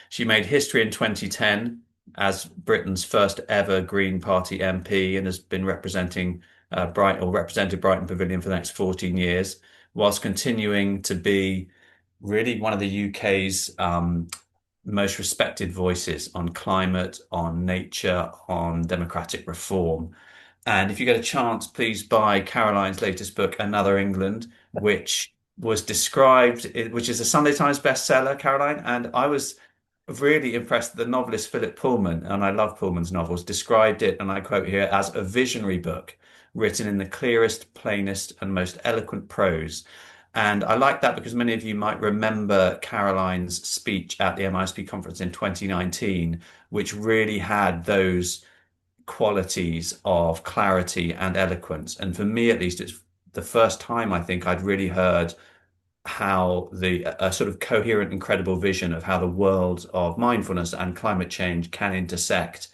She made history in 2010 as Britain's first ever Green Party MP and has been representing represented Brighton Pavilion for the next 14 years, whilst continuing to be really one of the UK's most respected voices on climate, on nature, on democratic reform. And if you get a chance, please buy Caroline's latest book, Another England, which was described, which is a Sunday Times bestseller, Caroline. And I was really impressed that the novelist Philip Pullman, and I love Pullman's novels, described it, and I quote here, as a visionary book written in the clearest, plainest, and most eloquent prose. And I like that because many of you might remember Caroline's speech at the MiSP conference in 2019, which really had those qualities of clarity and eloquence. And for me, at least, it's the first time I think I'd really heard how the a sort of coherent and credible vision of how the world of mindfulness and climate change can intersect,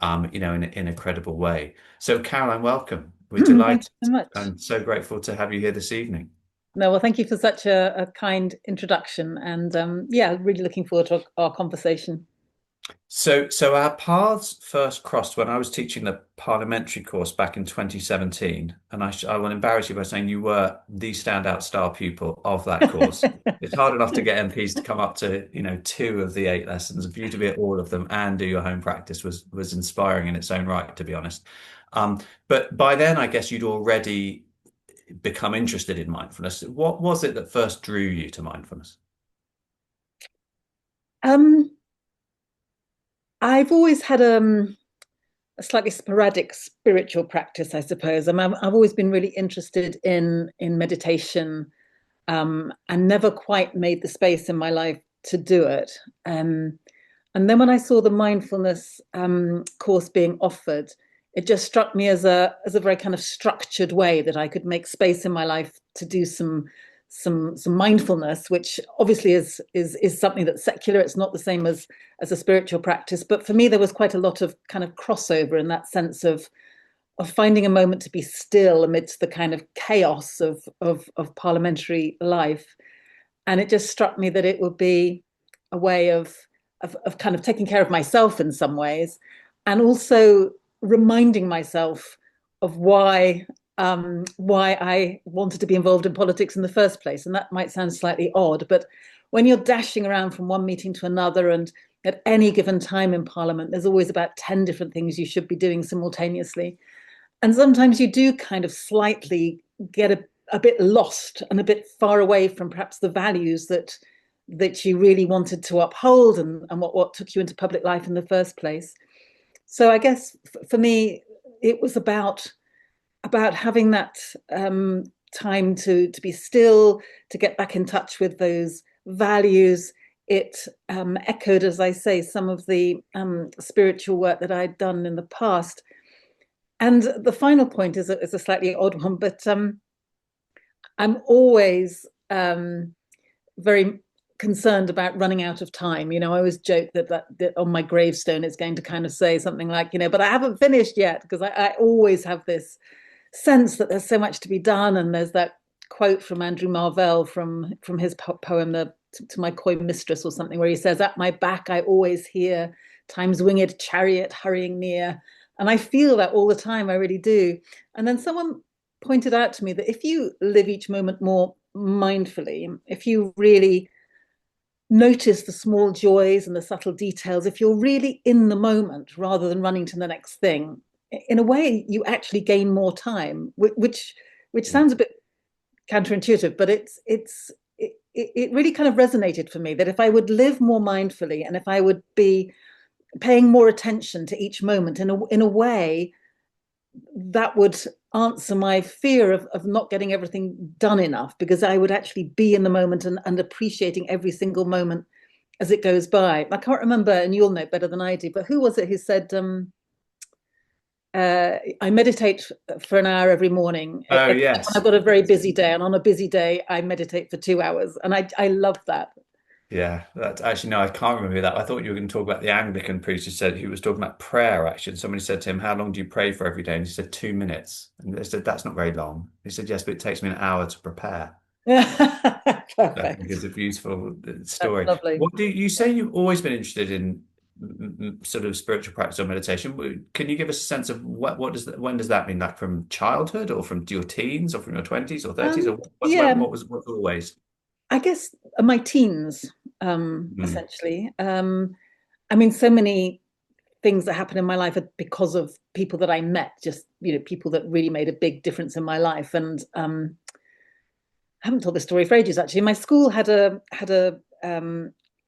in a credible way. So, Caroline, welcome. We're Thank you delighted so much. and so grateful to have you here this evening. No, well, thank you for such a kind introduction. And yeah, really looking forward to our conversation. So our paths first crossed when I was teaching the parliamentary course back in 2017, and I will embarrass you by saying you were the standout star pupil of that course. It's hard enough to get MPs to come up to, two of the eight lessons. For you to be at all of them and do your home practice was inspiring in its own right, to be honest. But by then, I guess you'd already become interested in mindfulness. What was it that first drew you to mindfulness? Um, I've always had a slightly sporadic spiritual practice, I suppose. I've always been really interested in meditation, and never quite made the space in my life to do it. And then when I saw the mindfulness course being offered, it just struck me as a very kind of structured way that I could make space in my life to do some mindfulness, which obviously is something that's secular. It's not the same as a spiritual practice, but for me there was quite a lot of kind of crossover in that sense of finding a moment to be still amidst the kind of chaos of parliamentary life. And it just struck me that it would be a way of kind of taking care of myself in some ways, and also reminding myself of why I wanted to be involved in politics in the first place. And that might sound slightly odd, but when you're dashing around from one meeting to another, and at any given time in Parliament, there's always about 10 different things you should be doing simultaneously. And sometimes you do kind of slightly get a bit lost and a bit far away from perhaps the values that you really wanted to uphold, and what took you into public life in the first place. So I guess for me, it was about having that time to be still, to get back in touch with those values. It echoed, as I say, some of the spiritual work that I'd done in the past. And the final point is a slightly odd one, but I'm always very concerned about running out of time. I always joke that on my gravestone it's going to kind of say something like, but I haven't finished yet, because I always have this sense that there's so much to be done. And there's that quote from Andrew Marvell from his poem, to my coy mistress or something, where he says, "At my back I always hear time's winged chariot hurrying near." And I feel that all the time, I really do. And then someone pointed out to me that if you live each moment more mindfully, if you really notice the small joys and the subtle details, if you're really in the moment rather than running to the next thing, in a way you actually gain more time, which sounds a bit counterintuitive, but it really kind of resonated for me, that if I would live more mindfully, and if I would be paying more attention to each moment in a way that would answer my fear of not getting everything done enough, because I would actually be in the moment, and appreciating every single moment as it goes by. I can't remember, and you'll know better than I do, but who was it who said, I meditate for an hour every morning, Oh, except when I've yes. got a very busy day. And on a busy day, I meditate for 2 hours. And I love that. Yeah, that's actually no, I can't remember that. I thought you were going to talk about the Anglican priest who said he was talking about prayer. Actually, somebody said to him, "How long do you pray for every day?" And he said, 2 minutes. And they said, "That's not very long." He said, "Yes, but it takes me an hour to prepare." I think Perfect. it's a beautiful That's story. lovely. What do you say you've always been interested in sort of spiritual practice or meditation? Can you give us a sense of what does that, when does that mean? Like from childhood or from your teens or from your 20s or 30s or Yeah, what's always? I guess my teens, Mm, essentially. I mean, so many things that happen in my life are because of people that I met, just, people that really made a big difference in my life. And I haven't told this story for ages, actually. My school had a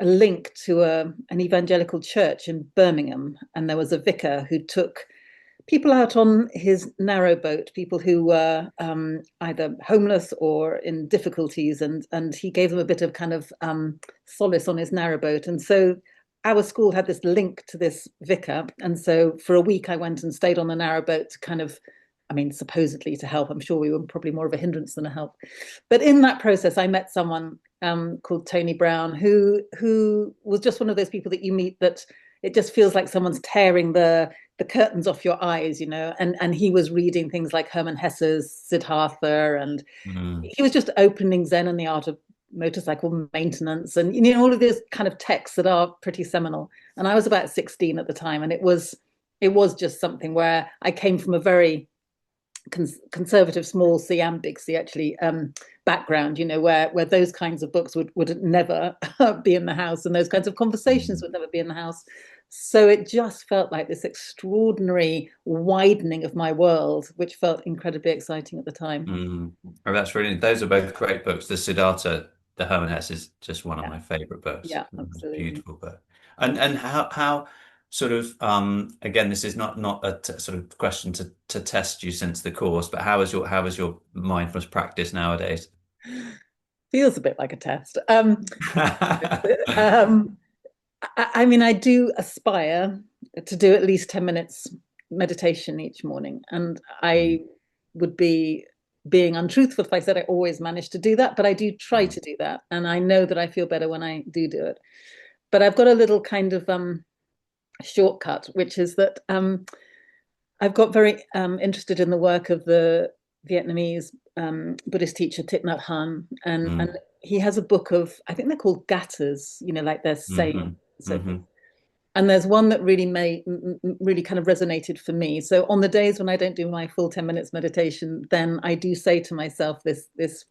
link to an evangelical church in Birmingham, and there was a vicar who took people out on his narrowboat, people who were either homeless or in difficulties, and he gave them a bit of kind of solace on his narrowboat. And so our school had this link to this vicar, and so for a week I went and stayed on the narrowboat to kind of, I mean, supposedly to help. I'm sure we were probably more of a hindrance than a help. But in that process, I met someone called Tony Brown, who was just one of those people that you meet that it just feels like someone's tearing the curtains off your eyes, and he was reading things like Hermann Hesse's Siddhartha, and mm, he was just opening Zen and the Art of Motorcycle Maintenance, and all of these kind of texts that are pretty seminal. And I was about 16 at the time, and it was just something where I came from a very conservative, small C and big C actually, background, where those kinds of books would never be in the house, and those kinds of conversations mm, would never be in the house. So it just felt like this extraordinary widening of my world, which felt incredibly exciting at the time. mm. Oh, that's really, those are both great books. The Siddhartha, the Hermann Hesse is just one of Yeah, my favorite books. yeah, absolutely. Beautiful book. And how sort of again, this is not a sort of question to test you since the course, but how is your mindfulness practice nowadays? Feels a bit like a test. Um, I mean, I do aspire to do at least 10 minutes meditation each morning. And I would be being untruthful if I said I always manage to do that, but I do try to do that. And I know that I feel better when I do it. But I've got a little kind of shortcut, which is that I've got very interested in the work of the Vietnamese Buddhist teacher Thich Nhat Hanh, and Mm, he has a book of, I think they're called gathas, like they're saying hmm so forth. hmm And there's one that really kind of resonated for me. So on the days when I don't do my full 10 minutes meditation, then I do say to myself this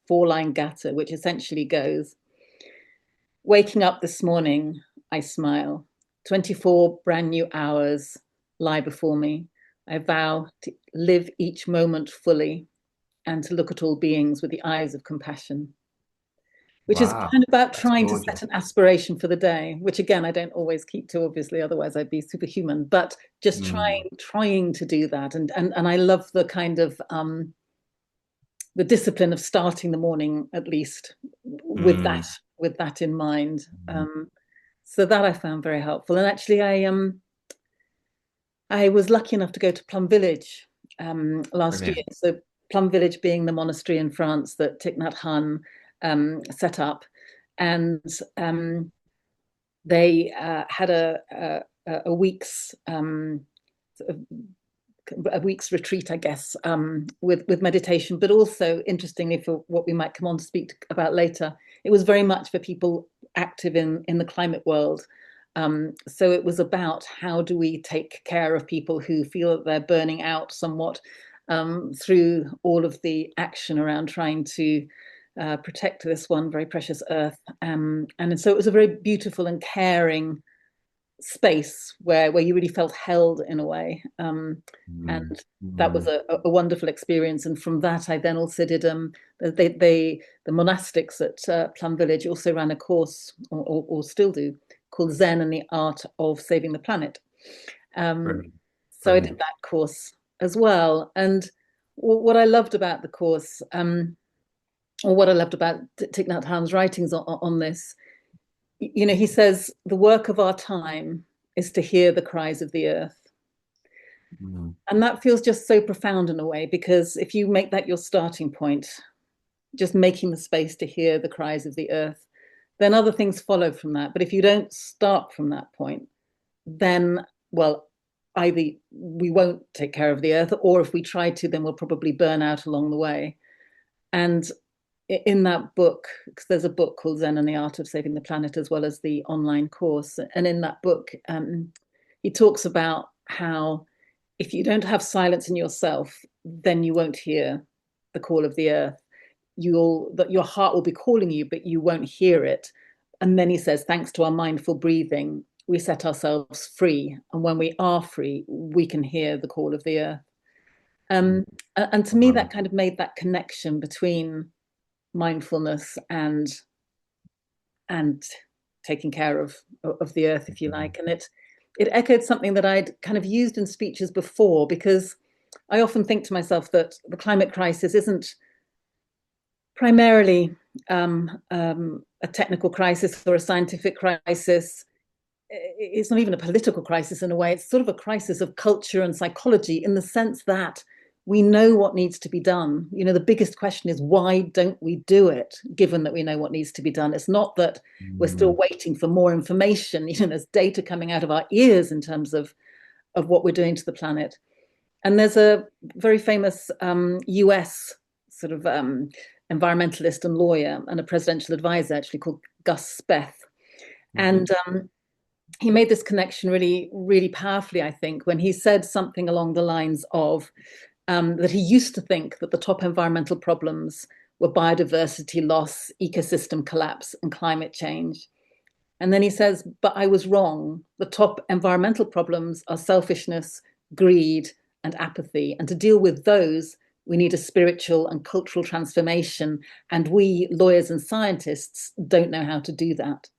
four-line gatha, which essentially goes, waking up this morning, I smile. 24 brand new hours lie before me. I vow to live each moment fully and to look at all beings with the eyes of compassion, which is Wow, kind of about that's trying to gorgeous. set an aspiration for the day, which again I don't always keep to, obviously, otherwise I'd be superhuman. But just Mm, trying to do that, and I love the kind of the discipline of starting the morning at least with that mm, with that in mind. mm. So that I found very helpful. And actually, I was lucky enough to go to Plum Village last year. Brilliant. So Plum Village being the monastery in France that Thich Nhat Hanh set up, and they had a week's a week's retreat, I guess, with meditation, but also interestingly for what we might come on to speak about later, it was very much for people active in the climate world. So it was about how do we take care of people who feel that they're burning out somewhat through all of the action around trying to protect this one very precious earth. And so it was a very beautiful and caring space where you really felt held in a way. And Mm, that was mm. a wonderful experience. And from that, I then also did the monastics at Plum Village also ran a course, or still do, called Zen and the Art of Saving the Planet. Um, Brilliant. so I did Brilliant. that course as well. And what I loved about the course, or what I loved about Thich Nhat Hanh's writings on this, he says the work of our time is to hear the cries of the earth. Mm, And that feels just so profound in a way, because if you make that your starting point, just making the space to hear the cries of the earth, then other things follow from that. But if you don't start from that point, then, well, either we won't take care of the earth, or if we try to, then we'll probably burn out along the way. And in that book, because there's a book called Zen and the Art of Saving the Planet, as well as the online course. And in that book, he talks about how if you don't have silence in yourself, then you won't hear the call of the earth. That your heart will be calling you, but you won't hear it. And then he says, thanks to our mindful breathing, we set ourselves free. And when we are free, we can hear the call of the earth. Um, and to me, that kind of made that connection between mindfulness and taking care of the earth, if you like. And it echoed something that I'd kind of used in speeches before, because I often think to myself that the climate crisis isn't primarily a technical crisis or a scientific crisis. It's not even a political crisis in a way. It's sort of a crisis of culture and psychology, in the sense that we know what needs to be done. You know, the biggest question is, why don't we do it, given that we know what needs to be done? It's not that we're still waiting for more information. You know, there's data coming out of our ears in terms of what we're doing to the planet. And there's a very famous US sort of environmentalist and lawyer and a presidential advisor, actually, called Gus Speth. And he made this connection really, really powerfully, I think, when he said something along the lines of that he used to think that the top environmental problems were biodiversity loss, ecosystem collapse, and climate change. And then he says, but I was wrong. The top environmental problems are selfishness, greed, and apathy. And to deal with those, we need a spiritual and cultural transformation. And we, lawyers and scientists, don't know how to do that.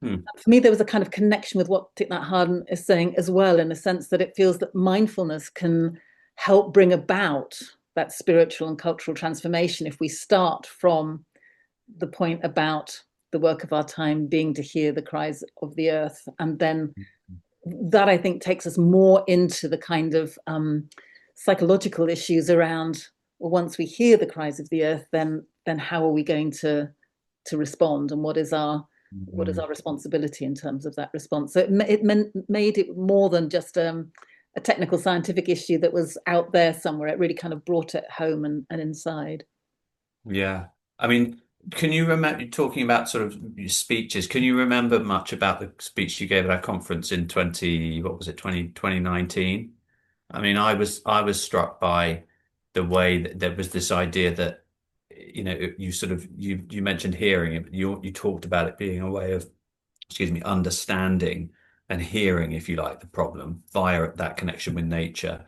For me, there was a kind of connection with what Thich Nhat Hanh is saying as well, in the sense that it feels that mindfulness can help bring about that spiritual and cultural transformation if we start from the point about the work of our time being to hear the cries of the earth. And then that, I think, takes us more into the kind of psychological issues around, well, once we hear the cries of the earth, then how are we going to respond, and what is our responsibility in terms of that response? So it made it more than just a technical scientific issue that was out there somewhere. It really kind of brought it home and inside. Yeah. I mean, can you remember talking about sort of your speeches? Can you remember much about the speech you gave at our conference in what was it, 2019? I mean, I was struck by the way that there was this idea that, you mentioned hearing it, but you talked about it being a way of, excuse me, understanding and hearing, if you like, the problem via that connection with nature,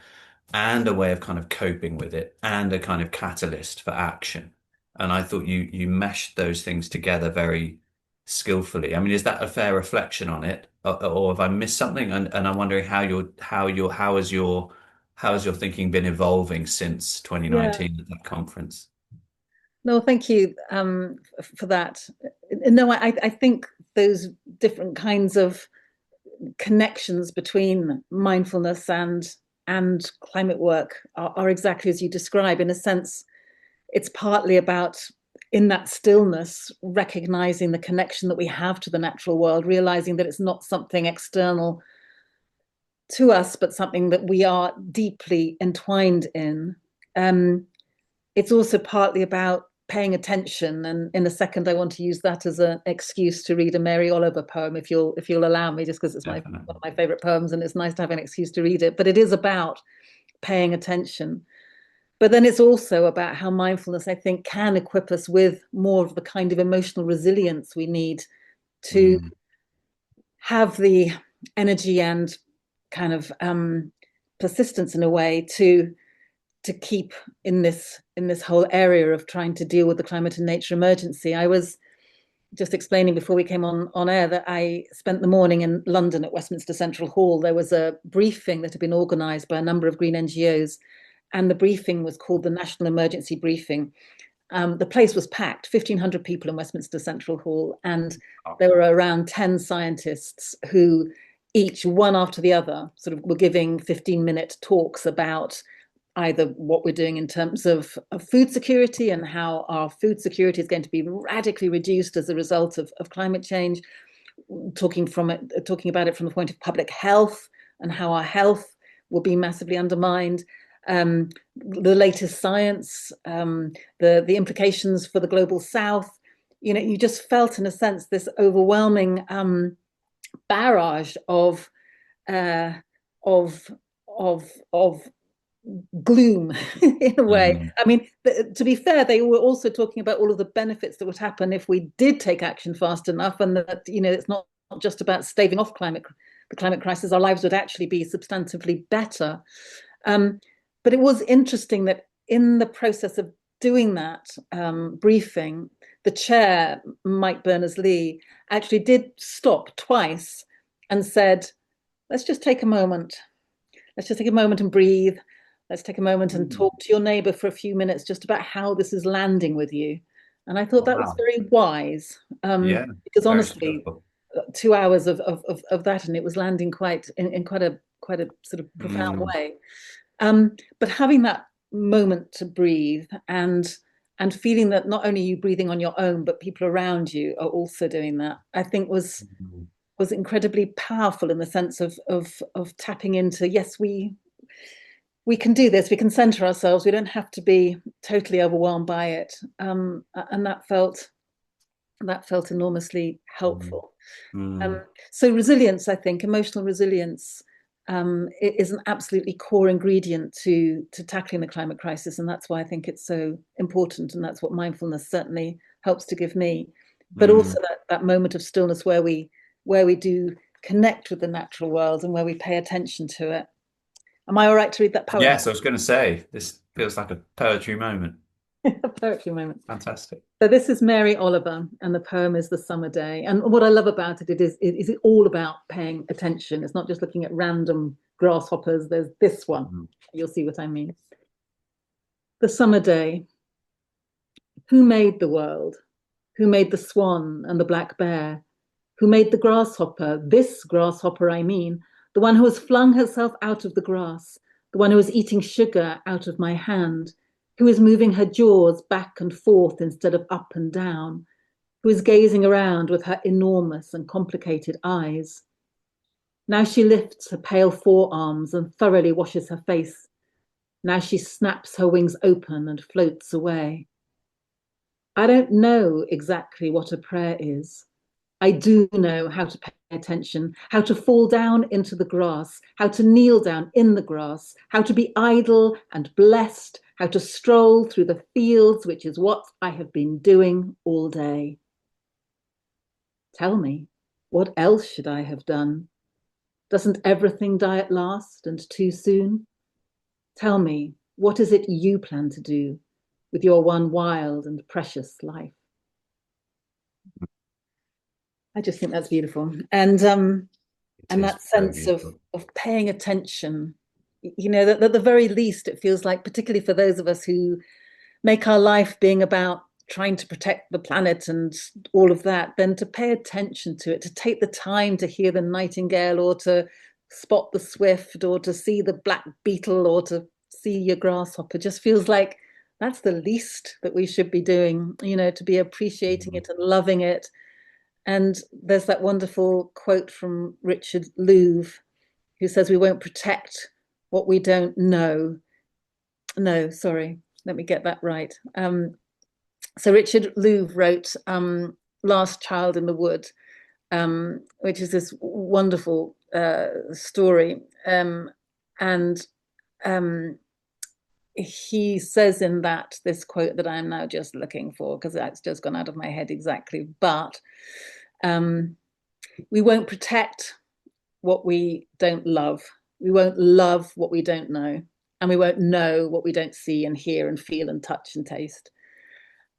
and a way of kind of coping with it, and a kind of catalyst for action. And I thought you meshed those things together very skillfully. I mean, is that a fair reflection on it, or have I missed something? And I'm wondering how has your thinking been evolving since Yeah. 2019 at that conference? No, thank you for that. No, I think those different kinds of connections between mindfulness and climate work are exactly as you describe. In a sense, it's partly about, in that stillness, recognizing the connection that we have to the natural world, realizing that it's not something external to us, but something that we are deeply entwined in. It's also partly about paying attention, and in a second I want to use that as an excuse to read a Mary Oliver poem, if you'll allow me, just because it's one Definitely. of my favorite poems, and it's nice to have an excuse to read it. But it is about paying attention. But then it's also about how mindfulness, I think, can equip us with more of the kind of emotional resilience we need to Mm, have the energy and kind of persistence, in a way, to keep in this whole area of trying to deal with the climate and nature emergency. I was just explaining before we came on air that I spent the morning in London at Westminster Central Hall. There was a briefing that had been organised by a number of green NGOs, and the briefing was called the National Emergency Briefing. The place was packed, 1,500 people in Westminster Central Hall, and there were around 10 scientists who each, one after the other, sort of were giving 15-minute talks about either what we're doing in terms of food security and how our food security is going to be radically reduced as a result of climate change, talking about it from the point of public health and how our health will be massively undermined, the latest science, the implications for the global South. You know, you just felt, in a sense, this overwhelming barrage uh, of of gloom in a way. Mm. I mean, to be fair, they were also talking about all of the benefits that would happen if we did take action fast enough, and that, you know, it's not just about staving off the climate crisis. Our lives would actually be substantively better. Um, but it was interesting that in the process of doing that briefing, the chair, Mike Berners-Lee, actually did stop twice and said, let's just take a moment. Let's just take a moment and breathe. Let's take a moment and Mm. talk to your neighbor for a few minutes just about how this is landing with you. And I thought that was Wow. very wise, Yeah. because Very honestly, skillful. 2 hours of that, and it was landing quite in quite a sort of profound Mm. way. But having that moment to breathe, and feeling that not only you breathing on your own, but people around you are also doing that, I think Mm. was incredibly powerful, in the sense of tapping into, yes, we can do this, we can center ourselves, we don't have to be totally overwhelmed by it. And that felt enormously Mm. helpful. Mm. So resilience, I think, emotional resilience, is an absolutely core ingredient to tackling the climate crisis, and that's why I think it's so important, and that's what mindfulness certainly helps to give me. But Mm. also that moment of stillness where we do connect with the natural world and where we pay attention to it. Am I all right to read that poem? Yes, I was going to say, this feels like a poetry moment. A poetry moment. Fantastic. So this is Mary Oliver, and the poem is The Summer Day. And what I love about it is it all about paying attention. It's not just looking at random grasshoppers. There's this one. Mm. You'll see what I mean. The summer day. Who made the world? Who made the swan and the black bear? Who made the grasshopper? This grasshopper, I mean, the one who has flung herself out of the grass, the one who is eating sugar out of my hand, who is moving her jaws back and forth instead of up and down, who is gazing around with her enormous and complicated eyes. Now she lifts her pale forearms and thoroughly washes her face. Now she snaps her wings open and floats away. I don't know exactly what a prayer is. I do know how to pay attention, how to fall down into the grass, how to kneel down in the grass, how to be idle and blessed, how to stroll through the fields, which is what I have been doing all day. Tell me, what else should I have done? Doesn't everything die at last and too soon? Tell me, what is it you plan to do with your one wild and precious life? I just think that's beautiful. It And is that very sense beautiful. of paying attention, you know, that at the very least, it feels like, particularly for those of us who make our life being about trying to protect the planet and all of that, then to pay attention to it, to take the time to hear the nightingale, or to spot the swift, or to see the black beetle, or to see your grasshopper, just feels like that's the least that we should be doing, you know, to be appreciating Mm. it and loving it. And there's that wonderful quote from Richard Louv, who says, we won't protect what we don't know. No, sorry, let me get that right. So Richard Louv wrote Last Child in the Wood, which is this wonderful story. And he says in that, this quote that I'm now just looking for, because that's just gone out of my head exactly, but we won't protect what we don't love. We won't love what we don't know. And we won't know what we don't see and hear and feel and touch and taste.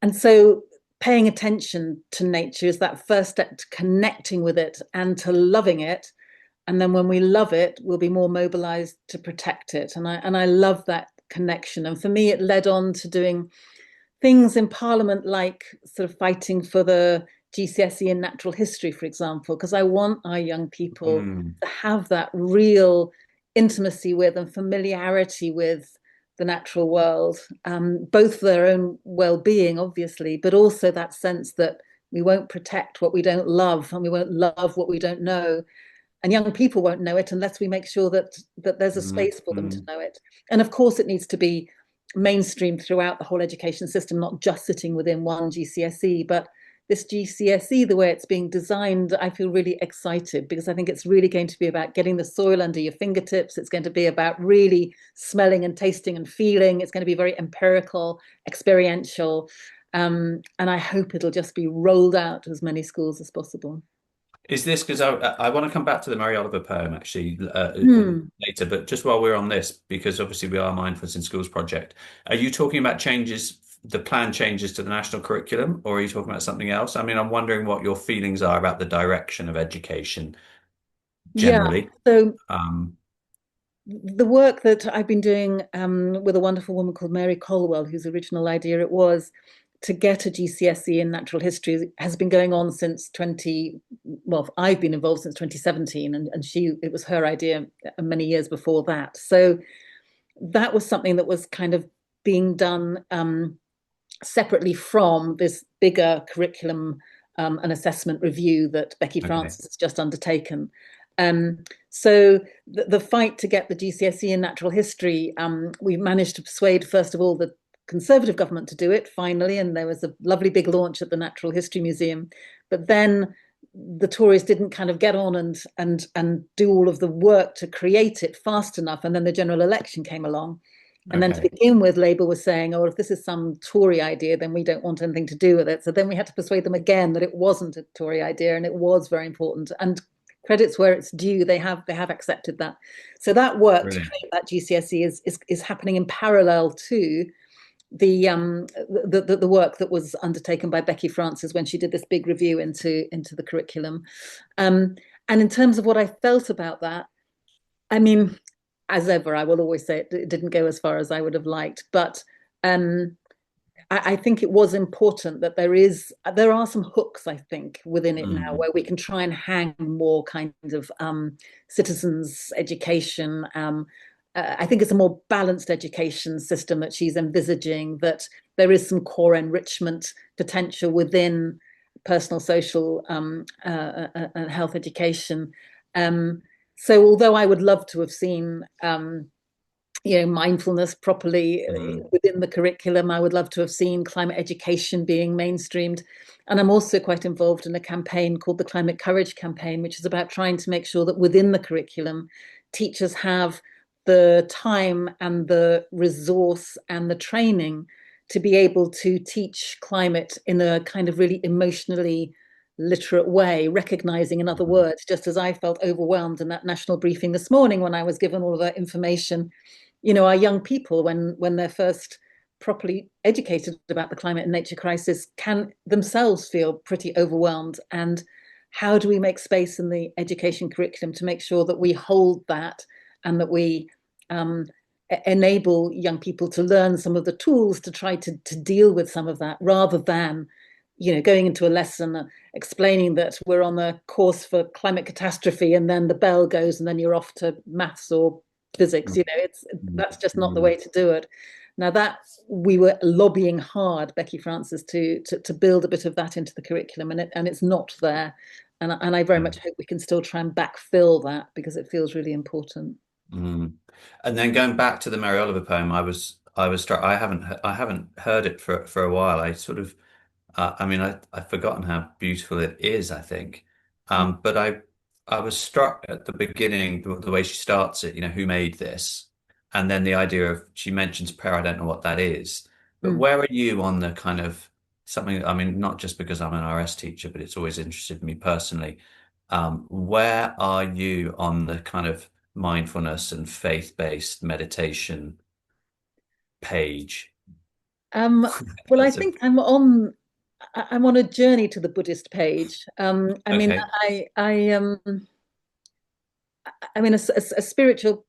And so paying attention to nature is that first step to connecting with it and to loving it. And then when we love it, we'll be more mobilized to protect it. And I love that connection. And for me, it led on to doing things in Parliament, like sort of fighting for the GCSE in natural history, for example, because I want our young people Mm. to have that real intimacy with and familiarity with the natural world, both for their own well-being, obviously, but also that sense that we won't protect what we don't love, and we won't love what we don't know. and young people won't know it unless we make sure that there's a space for them to Mm. know it. And of course, it needs to be mainstreamed throughout the whole education system, not just sitting within one GCSE, but this GCSE, the way it's being designed, I feel really excited because I think it's really going to be about getting the soil under your fingertips. It's going to be about really smelling and tasting and feeling. It's going to be very empirical, experiential. And I hope it'll just be rolled out to as many schools as possible. Is this because I want to come back to the Mary Oliver poem actually Hmm. later, but just while we're on this, because obviously we are Mindfulness in Schools project, are you talking about changes, the plan changes to the national curriculum, or are you talking about something else? I mean, I'm wondering what your feelings are about the direction of education Yeah. generally. So Um, the work that I've been doing with a wonderful woman called Mary Colwell, whose original idea it was to get a GCSE in natural history, has been going on since 20, well, I've been involved since 2017, and it was her idea many years before that. So that was something that was kind of being done separately from this bigger curriculum and assessment review that Becky okay, Francis has just undertaken. Um, so the fight to get the GCSE in natural history, we managed to persuade, first of all, the Conservative government to do it finally, and there was a lovely big launch at the Natural History Museum. But then the Tories didn't kind of get on and do all of the work to create it fast enough, and then the general election came along. And then to okay, begin with, Labour was saying, oh, if this is some Tory idea, then we don't want anything to do with it. So then we had to persuade them again that it wasn't a Tory idea and it was very important. And credits where it's due, they have accepted that. So that work to brilliant. create that GCSE is happening in parallel to the work that was undertaken by Becky Francis when she did this big review into the curriculum. And in terms of what I felt about that, I mean, as ever, I will always say it didn't go as far as I would have liked, but um, I think it was important that there are some hooks, I think, within it now Mm, where we can try and hang more kind of citizens' education. I think it's a more balanced education system that she's envisaging, that there is some core enrichment potential within personal, social, and health education. Um, so although I would love to have seen mindfulness properly mm, within the curriculum. I would love to have seen climate education being mainstreamed. And I'm also quite involved in a campaign called the Climate Courage Campaign, which is about trying to make sure that within the curriculum, teachers have the time and the resource and the training to be able to teach climate in a kind of really emotionally literate way, recognizing, in other mm, words, just as I felt overwhelmed in that national briefing this morning when I was given all of that information, our young people, when they're first properly educated about the climate and nature crisis, can themselves feel pretty overwhelmed. And how do we make space in the education curriculum to make sure that we hold that and that we um, enable young people to learn some of the tools to try to deal with some of that, rather than going into a lesson explaining that we're on a course for climate catastrophe and then the bell goes and then you're off to maths or physics. mm, That's just not the mm, way to do it. Now that we were lobbying hard, Becky Francis, to build a bit of that into the curriculum, and it's not there. And I very mm, much hope we can still try and backfill that because it feels really important. mm. And then going back to the Mary Oliver poem, I was struck. I haven't heard it for a while. I sort of I mean, I've forgotten how beautiful it is, I think. But I was struck at the beginning, the way she starts it, who made this? And then the idea of, she mentions prayer, I don't know what that is. But Mm. where are you on the kind of something, I mean, not just because I'm an RS teacher, but it's always interested me personally. Where are you on the kind of mindfulness and faith-based meditation page? Well, I That's a, think I'm on a journey to the Buddhist page. I mean, okay. I mean, a spiritual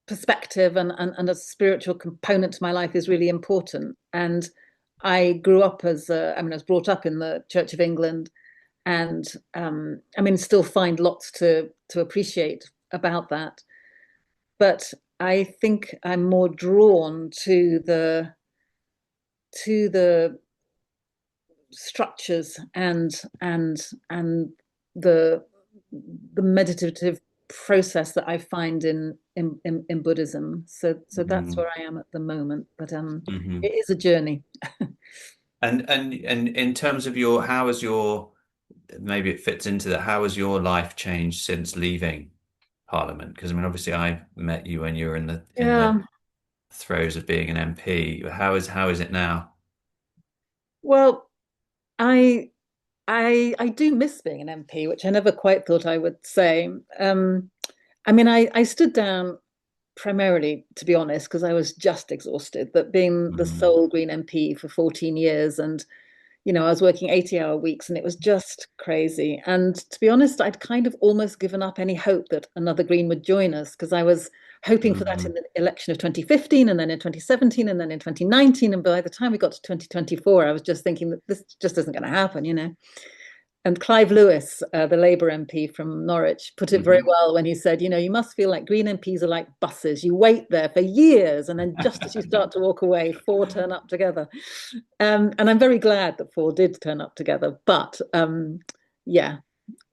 perspective and a spiritual component to my life is really important. And I grew up I mean, I was brought up in the Church of England, and I mean, still find lots to appreciate about that. But I think I'm more drawn to the structures and the the meditative process that I find in Buddhism. So that's Mm, where I am at the moment. But hmm it is a journey. and in terms of your, how has your, maybe it fits into that, how has your life changed since leaving Parliament? Because I mean, obviously, I met you when you were in the Yeah. throes of being an MP. How is it now? Well, I I do miss being an MP, which I never quite thought I would say. I mean, I stood down primarily, to be honest, because I was just exhausted. But being the Mm, sole Green MP for 14 years, and I was working 80-hour weeks, and it was just crazy. And to be honest, I'd kind of almost given up any hope that another Green would join us, because I was hoping for that in mm, the election of 2015, and then in 2017, and then in 2019. And by the time we got to 2024, I was just thinking that this just isn't going to happen. And Clive Lewis, the Labour MP from Norwich, put it very hmm well when he said, you must feel like Green MPs are like buses. You wait there for years, and then just as you start to walk away, four turn up together. And I'm very glad that four did turn up together. But yeah,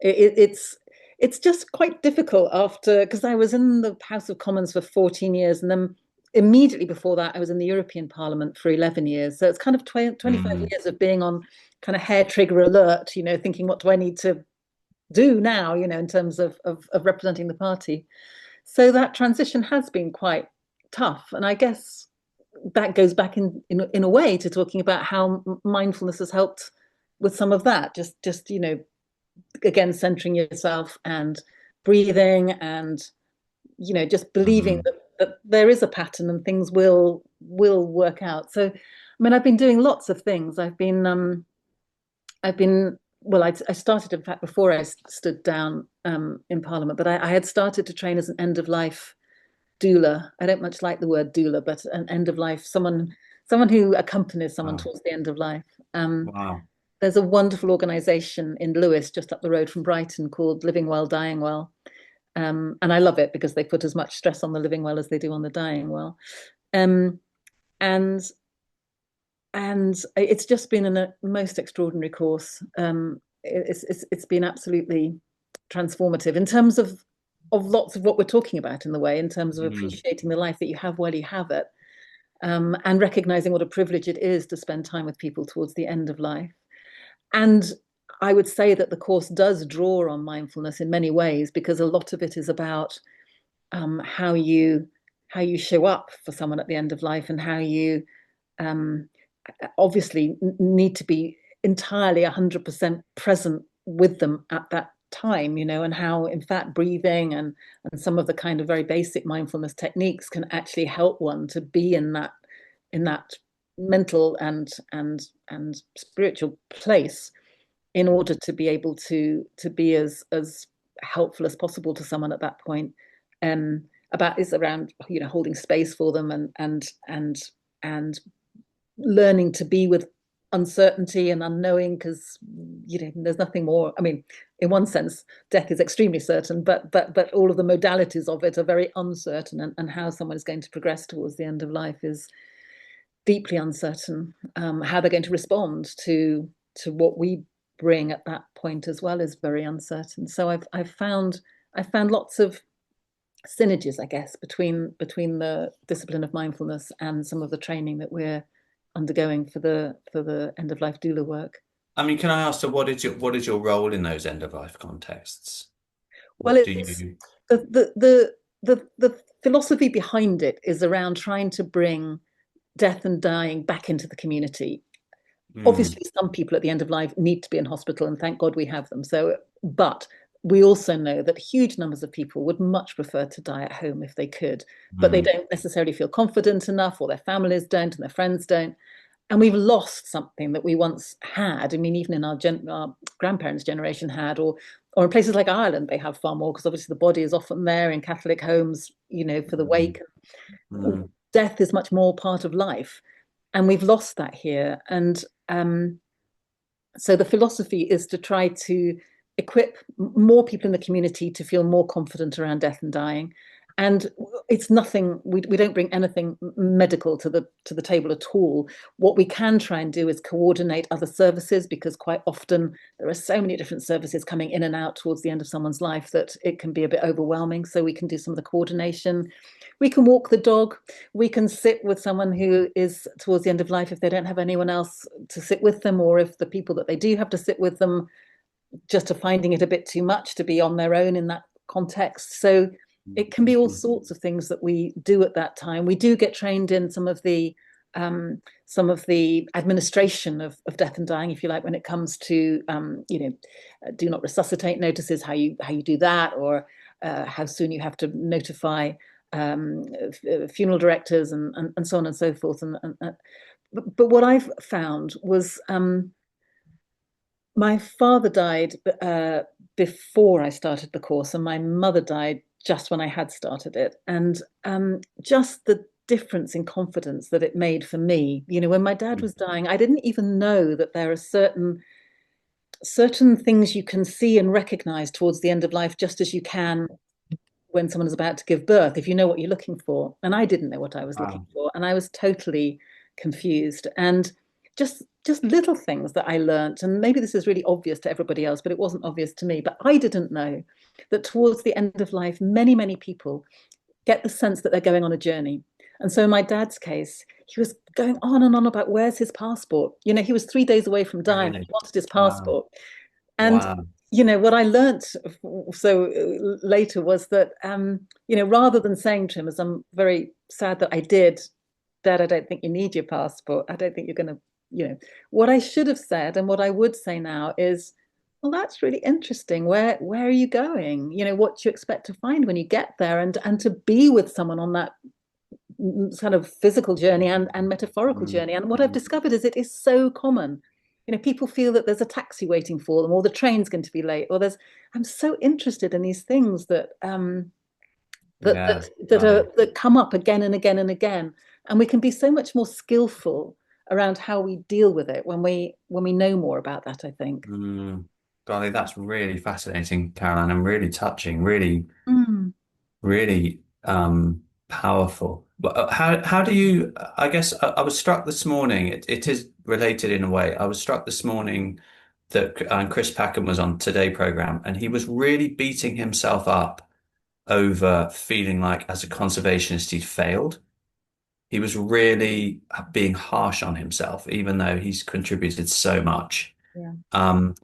it's just quite difficult after, because I was in the House of Commons for 14 years, and then immediately before that I was in the European Parliament for 11 years. So it's kind of 25 mm, years of being on kind of hair trigger alert, thinking, what do I need to do now, in terms of representing the party. So that transition has been quite tough. And I guess that goes back in a way to talking about how mindfulness has helped with some of that. Just again, centering yourself and breathing, and just believing mm, that there is a pattern and things will work out. So, I mean, I've been doing lots of things. I've been well, I started, in fact, before I stood down in Parliament, but I had started to train as an end of life doula. I don't much like the word doula, but an end of life, someone who accompanies someone wow, towards the end of life. Um, wow, there's a wonderful organisation in Lewes, just up the road from Brighton, called Living Well, Dying Well. And I love it because they put as much stress on the living well as they do on the dying well. Um, and and it's just been a most extraordinary course. It's been absolutely transformative in terms of lots of what we're talking about, in the way, in terms of mm, appreciating the life that you have while you have it, and recognizing what a privilege it is to spend time with people towards the end of life. And I would say that the course does draw on mindfulness in many ways, because a lot of it is about how you show up for someone at the end of life, and how you um, obviously need to be entirely 100% present with them at that time, and how, in fact, breathing and some of the kind of very basic mindfulness techniques can actually help one to be in that mental and spiritual place, in order to be able to be as helpful as possible to someone at that point. About is around holding space for them, and learning to be with uncertainty and unknowing, because there's nothing more. I mean, in one sense, death is extremely certain, but all of the modalities of it are very uncertain, and how someone is going to progress towards the end of life is deeply uncertain. How they're going to respond to what we bring at that point as well is very uncertain. So I've found lots of synergies, I guess, between the discipline of mindfulness and some of the training that we're undergoing for the end of life doula work. I mean, can I ask, so what is your role in those end of life contexts? Well, What do it's you? the philosophy behind it is around trying to bring death and dying back into the community. Mm, Obviously, some people at the end of life need to be in hospital, and thank God we have them. So, but we also know that huge numbers of people would much prefer to die at home if they could, but they mm, don't necessarily feel confident enough, or their families don't, and their friends don't. And we've lost something that we once had. I mean, even in our grandparents' generation had, or in places like Ireland, they have far more, because obviously the body is often there in Catholic homes, for the mm, wake. mm, Death is much more part of life, and we've lost that here. And so the philosophy is to try to equip more people in the community to feel more confident around death and dying, And it's nothing, we don't bring anything medical to the table at all. What we can try and do is coordinate other services, because quite often there are so many different services coming in and out towards the end of someone's life that it can be a bit overwhelming. So we can do some of the coordination. We can walk the dog. We can sit with someone who is towards the end of life if they don't have anyone else to sit with them, or if the people that they do have to sit with them just are finding it a bit too much to be on their own in that context. So it can be all sorts of things that we do at that time. We do get trained in some of the administration of death and dying, if you like, when it comes to do not resuscitate notices, how you do that, or how soon you have to notify funeral directors, and so on and so forth. But what I've found was my father died before I started the course, and my mother died just when I had started it. And just the difference in confidence that it made for me. You know, when my dad was dying, I didn't even know that there are certain things you can see and recognize towards the end of life, just as you can when someone is about to give birth, if you know what you're looking for. And I didn't know what I was looking Wow. for, and I was totally confused. And just little things that I learned, and maybe this is really obvious to everybody else, but it wasn't obvious to me. But I didn't know that towards the end of life, many people get the sense that they're going on a journey. And so in my dad's case, he was going on and on about where's his passport. You know, he was 3 days away from dying. He Really? wanted his Wow. passport. And Wow. you know what I learnt so later was that rather than saying to him, as I'm very sad that I did, Dad, I don't think you need your passport. I don't think you're going to, what I should have said, and what I would say now is, well, that's really interesting. Where are you going? You know, what do you expect to find when you get there, and to be with someone on that kind of physical journey and metaphorical Mm. journey. And what I've discovered is it is so common. You know, people feel that there's a taxi waiting for them, or the train's going to be late, or there's. I'm so interested in these things that Yeah. Wow. that come up again and again and again, and we can be so much more skillful around how we deal with it when we know more about that, I think. Mm. Golly, that's really fascinating, Caroline, and really touching, really, Mm, really powerful. But how do you, I guess I was struck this morning, it is related in a way. I was struck this morning that Chris Packham was on Today program, and he was really beating himself up over feeling like as a conservationist he'd failed. He was really being harsh on himself, even though he's contributed so much. yeah. Um,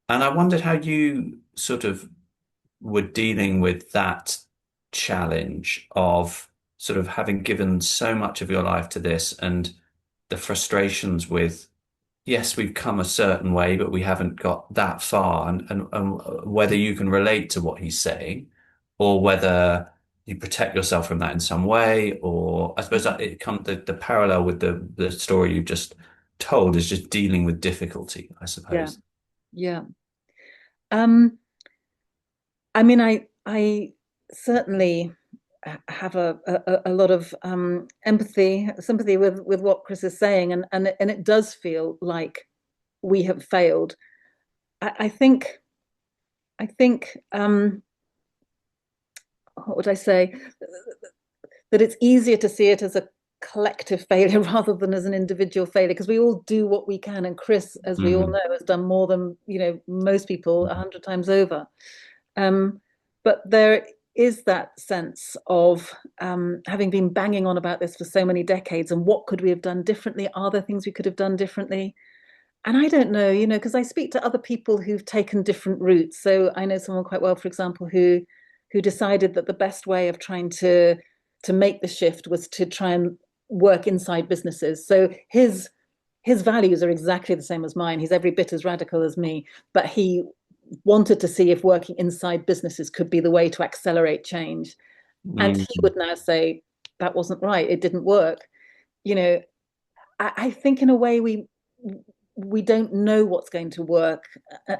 and I wondered how you sort of were dealing with that challenge of sort of having given so much of your life to this and the frustrations with, yes, we've come a certain way, but we haven't got that far, and whether you can relate to what he's saying or whether you protect yourself from that in some way, or I suppose that it comes the parallel with the story you've just told is just dealing with difficulty, I Yeah. suppose. Yeah. Um, I mean, I certainly have a lot of empathy, sympathy with what Chris is saying, and it does feel like we have failed. I think what would I say, that it's easier to see it as a collective failure rather than as an individual failure, because we all do what we can, and Chris, as we all Mm. know, has done more than most people 100 times over. Um, but there is that sense of having been banging on about this for so many decades, and what could we have done differently? Are there things we could have done differently? And I don't know, because I speak to other people who've taken different routes. So I know someone quite well, for example, who decided that the best way of trying to make the shift was to try and work inside businesses. So his values are exactly the same as mine. He's every bit as radical as me, but he wanted to see if working inside businesses could be the way to accelerate change. And he Mm. would now say that wasn't right. It didn't work. You know, I think in a way we don't know what's going to work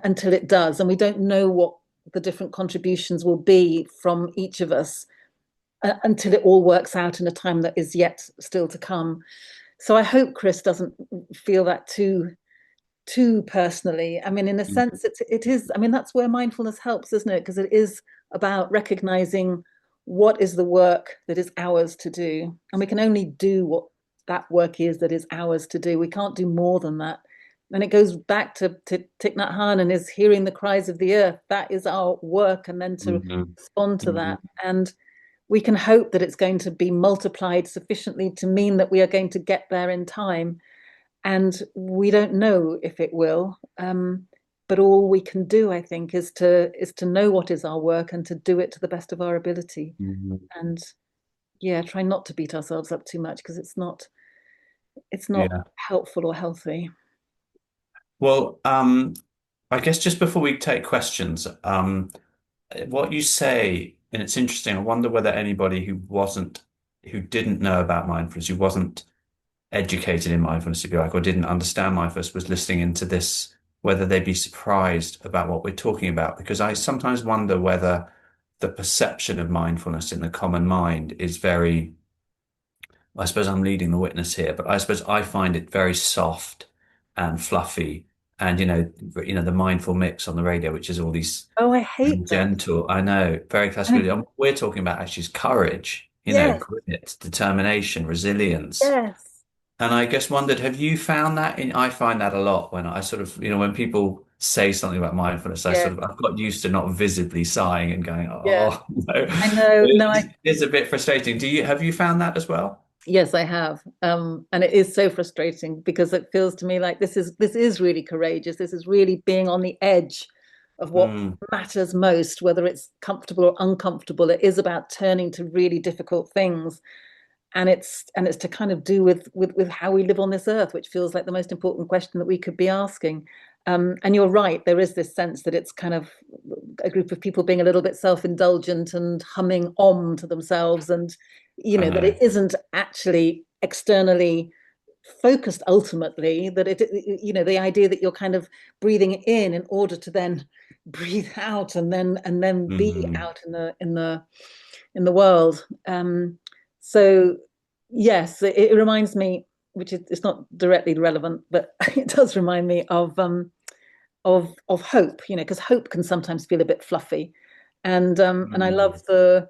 until it does, and we don't know what the different contributions will be from each of us until it all works out in a time that is yet still to come. So I hope Chris doesn't feel that too personally. I mean, in a sense, it is. I mean, that's where mindfulness helps, isn't it? Because it is about recognizing what is the work that is ours to do? And we can only do what that work is that is ours to do. We can't do more than that. And it goes back to Thich Nhat Hanh and his hearing the cries of the earth. That is our work, and then to Mhm. respond to Mhm. that. And we can hope that it's going to be multiplied sufficiently to mean that we are going to get there in time. And we don't know if it will. But all we can do, I think, is to know what is our work and to do it to the best of our ability. Mhm. And yeah, try not to beat ourselves up too much because it's not Yeah. helpful or healthy. Well, I guess just before we take questions, what you say, and it's interesting, I wonder whether anybody who didn't know about mindfulness, who wasn't educated in mindfulness, if you like, or didn't understand mindfulness, was listening into this, whether they'd be surprised about what we're talking about. Because I sometimes wonder whether the perception of mindfulness in the common mind is very, I suppose I'm leading the witness here, but I suppose I find it very soft and fluffy. And the mindful mix on the radio, which is all these Oh, I hate that. gentle, I know, very I classical. mean, What we're talking about actually is courage, yes, grit, determination, resilience. yes, And I just wondered, have you found that I find that a lot when I sort of, when people say something about mindfulness, yes, I've got used to not visibly sighing and going, yes. oh, no. I know. No, It is a bit frustrating. Have you found that as well? yes, I have. And it is so frustrating because it feels to me like this is really courageous. This is really being on the edge of what Mm, matters most, whether it's comfortable or uncomfortable. It is about turning to really difficult things. And it's to kind of do with how we live on this earth, which feels like the most important question that we could be asking. And you're right, there is this sense that it's kind of a group of people being a little bit self-indulgent and humming om to themselves, and I that it know. isn't actually externally focused ultimately, that the idea that you're kind of breathing in order to then breathe out and then be Mm, out in the world. So yes, it reminds me, which is it's not directly relevant, but it does remind me of hope, because hope can sometimes feel a bit fluffy. And I love mm, the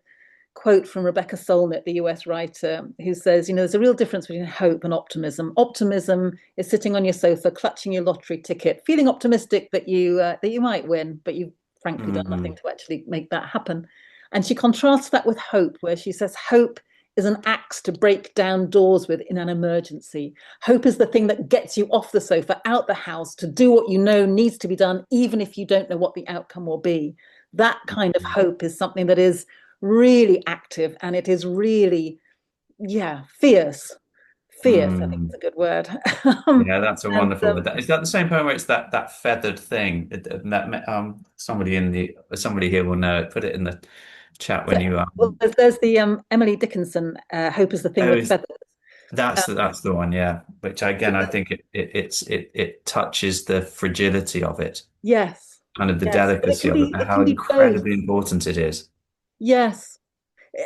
quote from Rebecca Solnit, the US writer, who says, there's a real difference between hope and optimism. Optimism is sitting on your sofa, clutching your lottery ticket, feeling optimistic that you might win, but you've frankly done nothing mm, to actually make that happen. And she contrasts that with hope, where she says hope is an axe to break down doors with in an emergency. Hope is the thing that gets you off the sofa, out the house, to do what you know needs to be done, even if you don't know what the outcome will be. That kind of mm. hope is something that is really active, and it is really, yeah, fierce. Fierce, I think Mm. is a good word. Yeah, that's a and wonderful. Is that the same poem where it's that feathered thing? Somebody here will know it. Put it in the chat so, when you well, there's the Emily Dickinson, Hope is the Thing oh, That Feathers. Um, that's the one, yeah. Which again, I think it touches the fragility of it, yes, kind of the yes, but it delicacy can of it, be and it how can be both. incredibly important it is. Yes.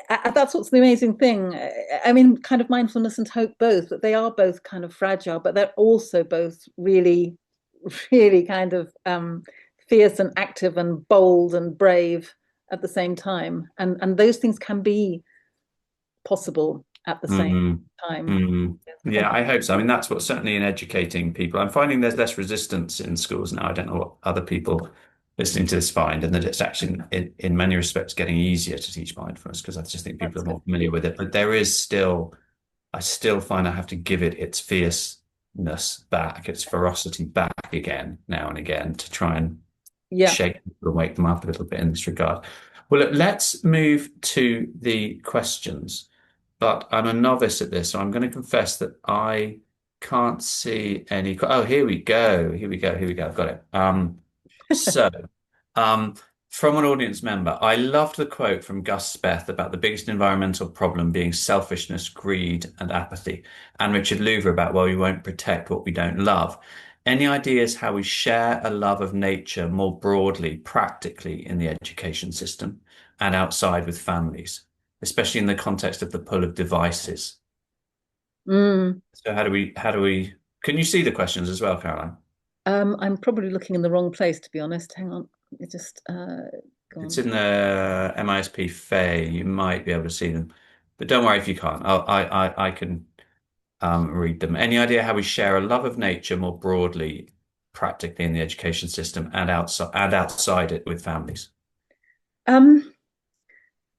That's what's the amazing thing. I mean, kind of mindfulness and hope both, but they are both kind of fragile, but they're also both really, really kind of fierce and active and bold and brave at the same time. And those things can be possible at the same Mm, time. mm. It's Yeah, I complicated. hope so. I mean, that's what certainly in educating people. I'm finding there's less resistance in schools now. I don't know what other people listening to this find, and that it's actually, in many respects, getting easier to teach mindfulness because I just think people That's are good more to familiar hear. with it. But I still find I have to give it its fierceness back, its ferocity back again, now and again, to try and Yeah. shake people and wake them up a little bit in this regard. Well, look, let's move to the questions. But I'm a novice at this, so I'm going to confess that I can't see any. Oh, here we go. Here we go. Here we go. I've got it. So, um, from an audience member, I loved the quote from Gus Speth about the biggest environmental problem being selfishness, greed, and apathy, and Richard Louver about, well, we won't protect what we don't love. Any ideas how we share a love of nature more broadly, practically in the education system and outside with families, especially in the context of the pull of devices? Mm. So can you see the questions as well, Caroline? I'm probably looking in the wrong place, to be honest. Hang on. Let me just It's gone. in the MiSP Fay. You might be able to see them, but don't worry if you can't. I can read them. Any idea how we share a love of nature more broadly, practically in the education system and outside it with families? Um,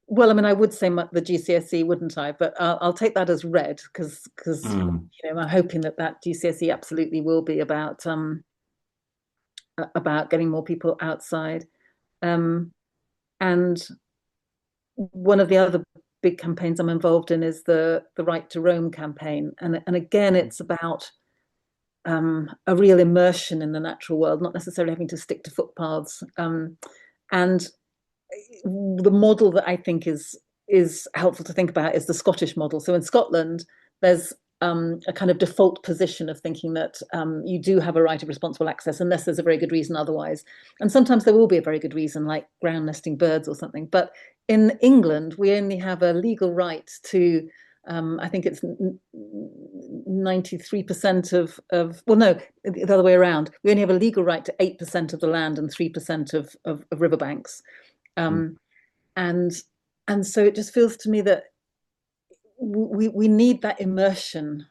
well, I mean, I would say the GCSE, wouldn't I? But I'll take that as read because Mm, I'm hoping that GCSE absolutely will be about getting more people outside. Um, and one of the other big campaigns I'm involved in is the Right to Roam campaign, and again, it's about a real immersion in the natural world, not necessarily having to stick to footpaths. And the model that I think is helpful to think about is the Scottish model. So in Scotland, there's a kind of default position of thinking that you do have a right of responsible access unless there's a very good reason otherwise. And sometimes there will be a very good reason, like ground nesting birds or something. But in England, we only have a legal right to I think it's 93% well, no, the other way around. We only have a legal right to 8% of the land and 3% of riverbanks. mm, Um, and and so it just feels to me that we need that immersion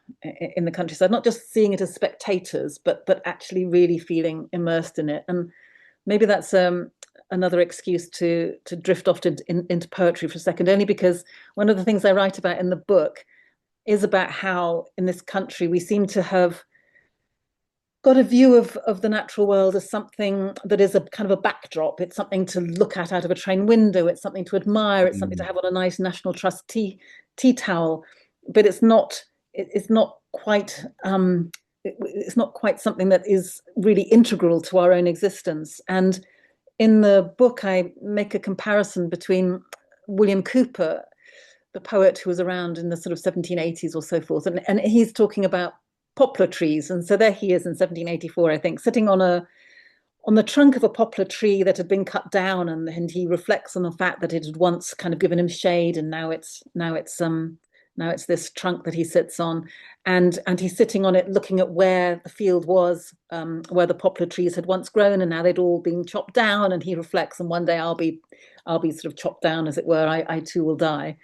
in the countryside, not just seeing it as spectators, but actually really feeling immersed in it. And maybe that's another excuse to drift off into poetry for a second, only because one of the things I write about in the book is about how in this country we seem to have got a view of the natural world as something that is a kind of a backdrop. It's something to look at out of a train window. It's something to admire. It's something to mm, have on a nice National Trust tea towel. But it's not. It's not quite. It's not quite something that is really integral to our own existence. And in the book, I make a comparison between William Cooper, the poet who was around in the sort of 1780s or so forth, and he's talking about poplar trees. And so there he is in 1784, I think, sitting on the trunk of a poplar tree that had been cut down, and he reflects on the fact that it had once kind of given him shade, and now it's this trunk that he sits on, and he's sitting on it, looking at where the field was, where the poplar trees had once grown, and now they'd all been chopped down. And he reflects, and one day I'll be sort of chopped down, as it were. I too will die.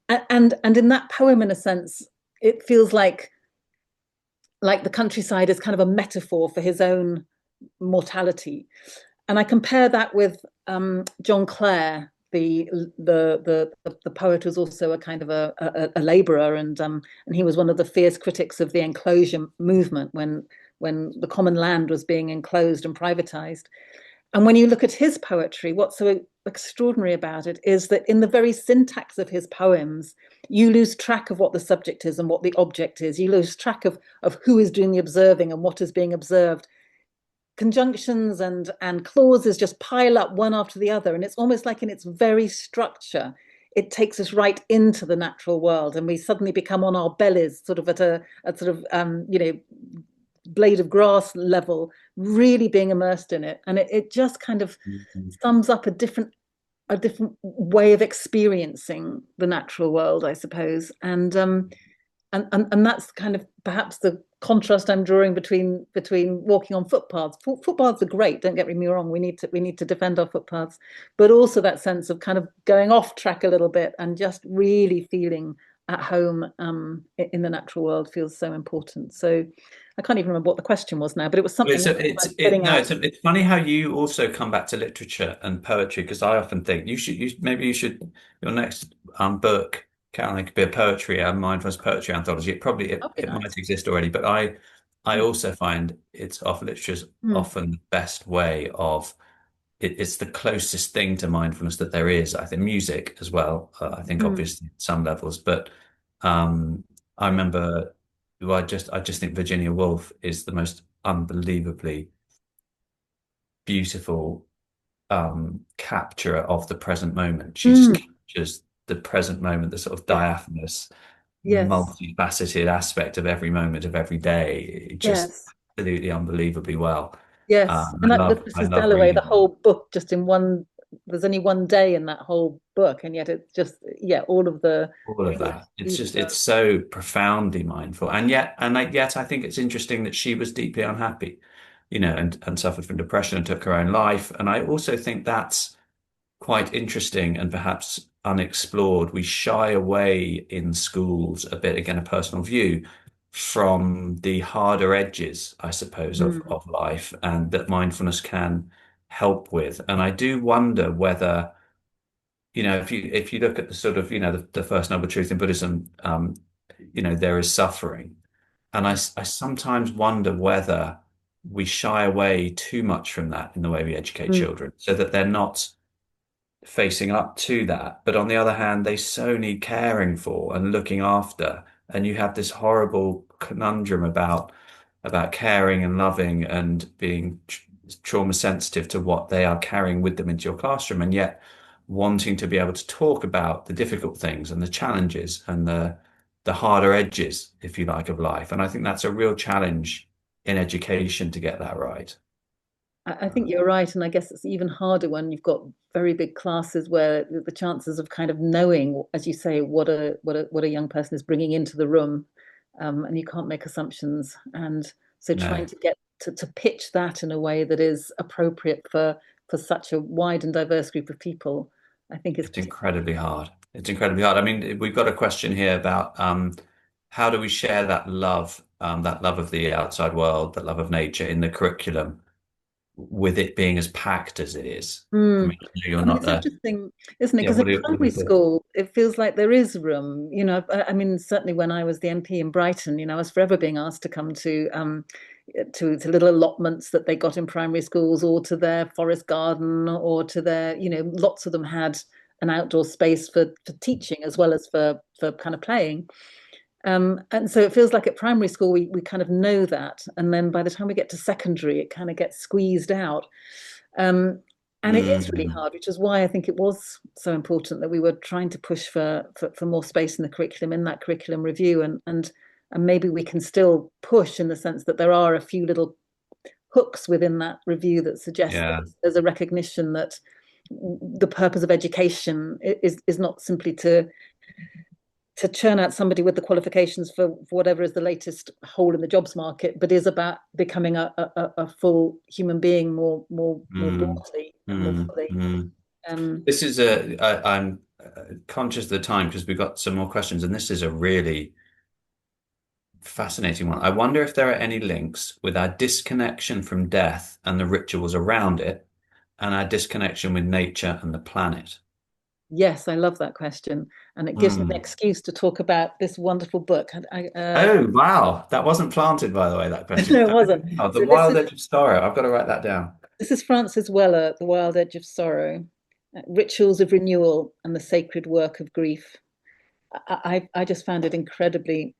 And in that poem, in a sense, it feels like the countryside is kind of a metaphor for his own mortality. And I compare that with John Clare, the poet, who's also a kind of a labourer, and he was one of the fierce critics of the enclosure movement when the common land was being enclosed and privatized. And when you look at his poetry, what's so extraordinary about it is that in the very syntax of his poems, you lose track of what the subject is and what the object is. You lose track of who is doing the observing and what is being observed. Conjunctions and clauses just pile up one after the other. And it's almost like in its very structure, it takes us right into the natural world. And we suddenly become on our bellies, sort of at a sort of, blade of grass level, really being immersed in it. And it just kind of mm, sums up a different way of experiencing the natural world, I suppose. And that's kind of perhaps the contrast I'm drawing between walking on footpaths. Footpaths are great, don't get me wrong. We need to defend our footpaths, but also that sense of kind of going off track a little bit and just really feeling at home in the natural world feels so important. So I can't even remember what the question was now, but it was Well, something like getting out. it's funny how you also come back to literature and poetry because I often think maybe you should your next book can could be a poetry a mindfulness poetry anthology. That'd be It might nice. exist already, but I also find it's often literature's Mm. often the best way of it's the closest thing to mindfulness that there is. I think music as well. I think Mm. obviously at some levels, but I remember I just think Virginia Woolf is the most unbelievably beautiful capturer of the present moment. She just Mm. captures the present moment, the sort of Yes. diaphanous, Yes. multifaceted aspect of every moment of every day, just Yes. absolutely unbelievably well. Yes. And that with I Mrs. love Dalloway, the reading whole book just in one, there's only one day in that whole book, and yet it's just, yeah, all of the all of really that. It's deep just it's so profoundly mindful, yet I think it's interesting that she was deeply unhappy, and suffered from depression and took her own life. And I also think that's quite interesting and perhaps unexplored. We shy away in schools a bit, again, a personal view, from the harder edges, I suppose, Mm, of life, and that mindfulness can help with. And I do wonder whether, if you look at the sort of, the first noble truth in Buddhism, there is suffering. And I sometimes wonder whether we shy away too much from that in the way we educate mm. children, so that they're not facing up to that. But on the other hand, they so need caring for and looking after. And you have this horrible conundrum about caring and loving and being trauma sensitive to what they are carrying with them into your classroom, and yet wanting to be able to talk about the difficult things and the challenges and the harder edges, if you like, of life. And I think that's a real challenge in education to get that right. I think you're right, and I guess it's even harder when you've got very big classes where the chances of kind of knowing, as you say, what a young person is bringing into the room, and you can't make assumptions. And so trying No. to get to pitch that in a way that is appropriate for such a wide and diverse group of people, I think is It's incredibly hard. It's incredibly hard. I mean, we've got a question here about how do we share that love of the outside world, that love of nature in the curriculum, with it being as packed as it is. I mm. mean, you're I mean, not it's interesting, isn't it? yeah, Because in what are primary your thoughts? school, it feels like there is room. I mean, certainly when I was the MP in Brighton, I was forever being asked to come to little allotments that they got in primary schools, or to their forest garden, or to their, lots of them had an outdoor space for teaching as well as for kind of playing. And so it feels like at primary school we kind of know that, and then by the time we get to secondary, it kind of gets squeezed out. Um, and it is really Mm, hard, which is why I think it was so important that we were trying to push for more space in the curriculum, in that curriculum review, and maybe we can still push in the sense that there are a few little hooks within that review that suggest that yeah. there's a recognition that the purpose of education is not simply to churn out somebody with the qualifications for whatever is the latest hole in the jobs market, but is about becoming a full human being more Mm, broadly and more mm, fully. mm. Um, I'm conscious of the time because we've got some more questions, and this is a really fascinating one. I wonder if there are any links with our disconnection from death and the rituals around it, and our disconnection with nature and the planet. yes, I love that question, and it gives me an Hmm. excuse to talk about this wonderful book. Oh, wow. That wasn't planted, by the way, that question. No, it wasn't. Oh, The So this Wild is Edge of Sorrow. I've got to write that down. this is Francis Weller, The Wild Edge of Sorrow, Rituals of Renewal and the Sacred Work of Grief. I just found it incredibly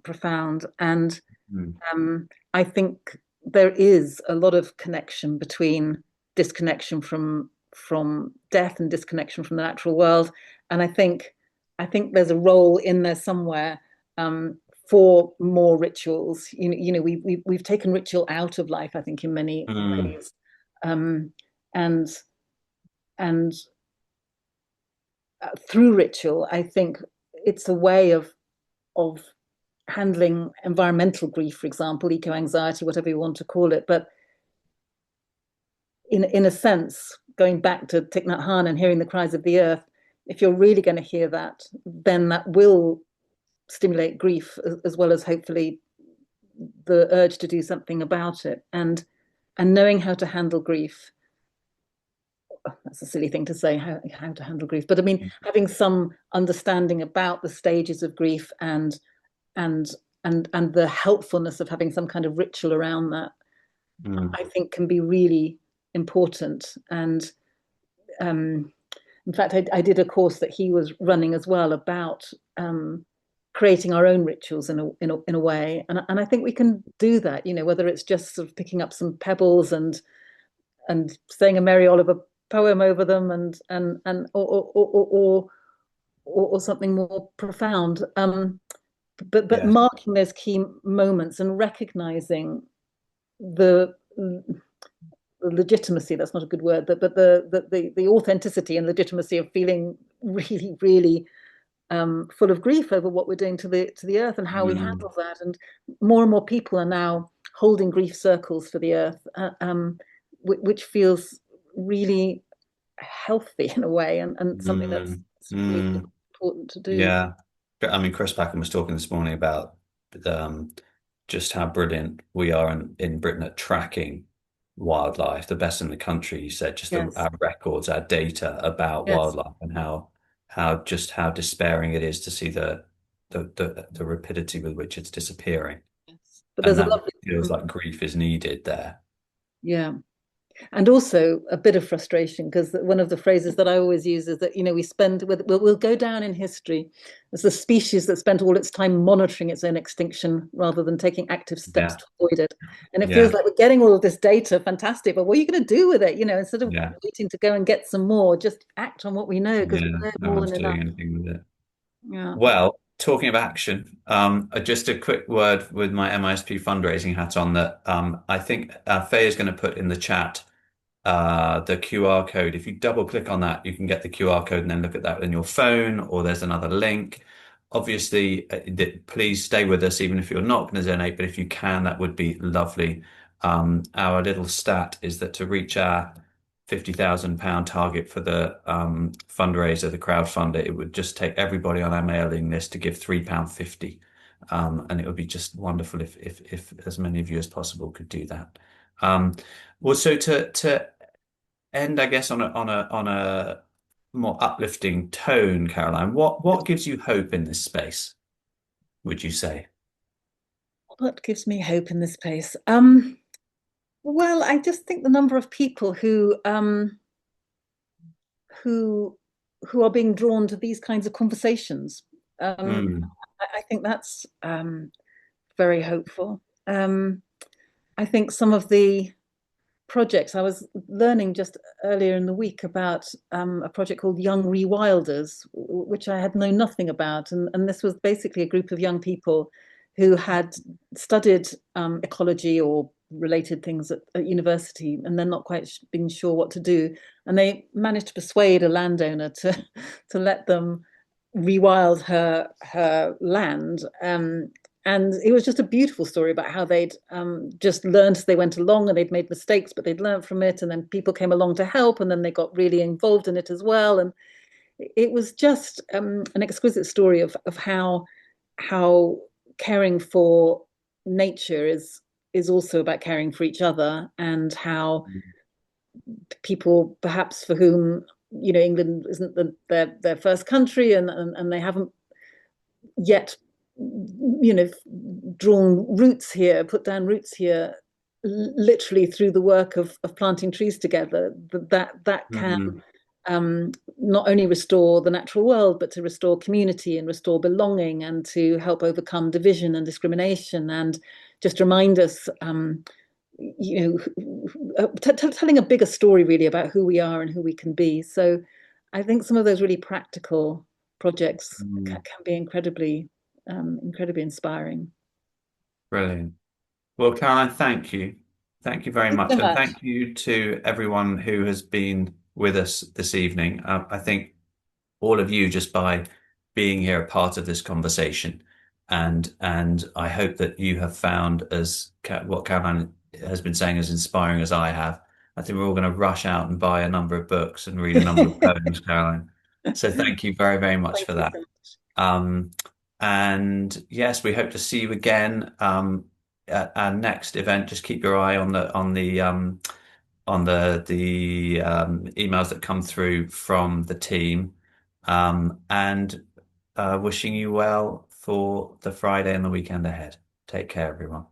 profound, and Hmm. I think there is a lot of connection between disconnection from death and disconnection from the natural world, and I think there's a role in there somewhere um, for more rituals. We've taken ritual out of life, I think, in many Hmm. ways, um, and and through ritual, I think it's a way of handling environmental grief, for example, eco anxiety, whatever you want to call it. But in a sense, going back to Thich Nhat Hanh and hearing the cries of the earth, if you're really going to hear that, then that will stimulate grief as well as hopefully the urge to do something about it. And knowing how to handle grief, that's a silly thing to say, how to handle grief, but I mean having some understanding about the stages of grief and and the helpfulness of having some kind of ritual around that, Hmm. I think can be really important. And um, in fact, I did a course that he was running as well about creating our own rituals in a way, and I think we can do that. Whether it's just sort of picking up some pebbles and saying a Mary Oliver poem over them, and or something more profound. But Yeah. marking those key moments and recognizing the legitimacy, that's not a good word, but the authenticity and legitimacy of feeling really, really full of grief over what we're doing to the earth and how we Hmm. handle that. And more people are now holding grief circles for the earth, which feels really healthy in a way, and something that's Mm, really mm, important to do. yeah. I mean, Chris Packham was talking this morning about um, just how brilliant we are in Britain at tracking wildlife, the best in the country. He said just Yes, our records, our data about yes, wildlife, and how despairing it is to see the rapidity with which it's disappearing, yes. But and there's a that lovely, feels like grief is needed there. yeah. And also a bit of frustration because one of the phrases that I always use is that, we spend, we'll go down in history as the species that spent all its time monitoring its own extinction rather than taking active steps Yeah, to avoid it. And it feels yeah, like we're getting all of this data, fantastic, but what are you going to do with it? Instead of yeah, waiting to go and get some more, just act on what we know because we yeah. know No more one's than enough. doing anything with it. Yeah. Well, talking of action, just a quick word with my MISP fundraising hat on that I think Faye is going to put in the chat the QR code. If you double click on that, you can get the QR code and then look at that in your phone, or there's another link. Obviously, please stay with us even if you're not going to donate, but if you can, that would be lovely. Our little stat is that to reach our £50,000 target for the fundraiser, the crowdfunder, it would just take everybody on our mailing list to give £3.50. And it would be just wonderful if as many of you as possible could do that. Um, well, so to end, I guess, on a more uplifting tone, Caroline, what gives you hope in this space, would you say? What gives me hope in this place? Well, I just think the number of people who who are being drawn to these kinds of conversations. Mm, I think that's very hopeful. I think some of the projects I was learning just earlier in the week about a project called Young Rewilders, which I had known nothing about, and this was basically a group of young people who had studied ecology or related things at university, and they're not quite been sure what to do, and they managed to persuade a landowner to to let them rewild her land. And it was just a beautiful story about how they'd just learned as they went along, and they'd made mistakes, but they'd learned from it. And then people came along to help, and then they got really involved in it as well. And it was just an exquisite story of how caring for nature is also about caring for each other, and how people perhaps for whom England isn't their first country, and they haven't yet drawn roots here, put down roots here, literally through the work of planting trees together, that can mm, not only restore the natural world, but to restore community and restore belonging, and to help overcome division and discrimination, and just remind us, telling a bigger story really about who we are and who we can be. So I think some of those really practical projects mm. can be incredibly inspiring. Brilliant. Well, Caroline, thank you. Thank you very Thanks much. so And much. thank you to everyone who has been with us this evening. I think all of you just by being here a part of this conversation. And I hope that you have found what Caroline has been saying as inspiring as I have. I think we're all going to rush out and buy a number of books and read a number of poems, Caroline. So thank you very, very much Thank for you that. so much. Um, and yes, we hope to see you again at our next event. Just keep your eye on the emails that come through from the team, and wishing you well for the Friday and the weekend ahead. Take care, everyone.